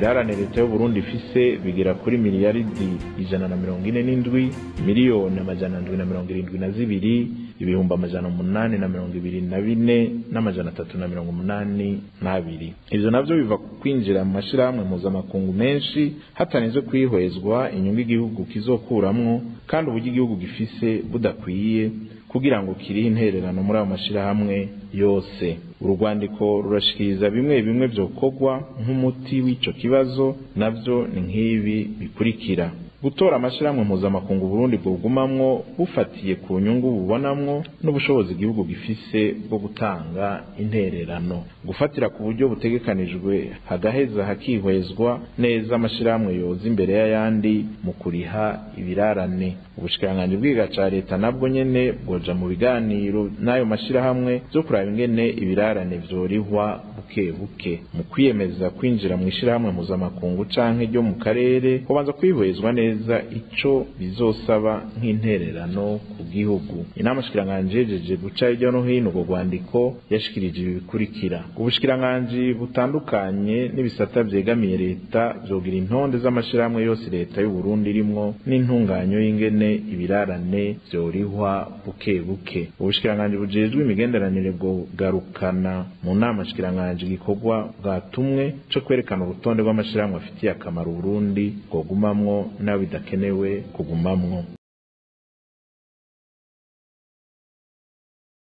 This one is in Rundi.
ibirarane leta y'u Burundi ifise bigera kuri miliyaridi 147 miliyoni 772 ibihumbi 824 n'amajana 382. Ivyo navyo biva kwinjira mu mashirahamwe mpuzamakungu menshi hatanizwe kwihwezwa inyungu igihugu kizokuramwo kandi uburyo igihugu gifise budakwiye kugira ngo kiri intererano muri ayo mashirahamwe yose. Urwandiko rurashikiriza bimwe vyokorwa nk'umuti w'ico kibazo, navyo ni nk'ibi bikurikira: gutora amashirahamwe mpuzamakungu Burundi bwogumamwo bufatiye ku nyungu bubonamwo n'ubushobozi igihugu gifise bwo gutanga intererano, gufatira ku buryo butegekanijwe hagaheza hakihwezwa neza amashirahamwe yoza imbere y'ayandi mu kuriha ibirarane. Ubushikiranganji bw'iga ca leta nabwo nyene bwoja mu biganiro n'ayo mashirahamwe vyo kuraba ingene ibirarane vyorihwa buke buke. Mu kwiyemeza kwinjira mu ishirahamwe mpuzamakungu canke ryo mu karere kubanza kwihwezwa neza ico bizosaba nk'intererano ku gihugu. Inama shikiranganji yejeje guca hirya no hino ubwo rwandiko yashikirije ibi bikurikira: ubushikiranganji butandukanye n'ibisata vyegamiye leta vyogira intonde z'amashirahamwe yose leta y'u Burundi irimwo n'intunganyo y'ingene ibirarane vyorihwa buke buke. Ubushikiranganji bujejwe imigenderanire bwo garukana mu nama shikiranganji gikorwa bwatumwe co kwerekana urutonde rw'amashirahamwe afitiye akamaro Burundi bwogumamwo n'abidakenewe kugumamwo.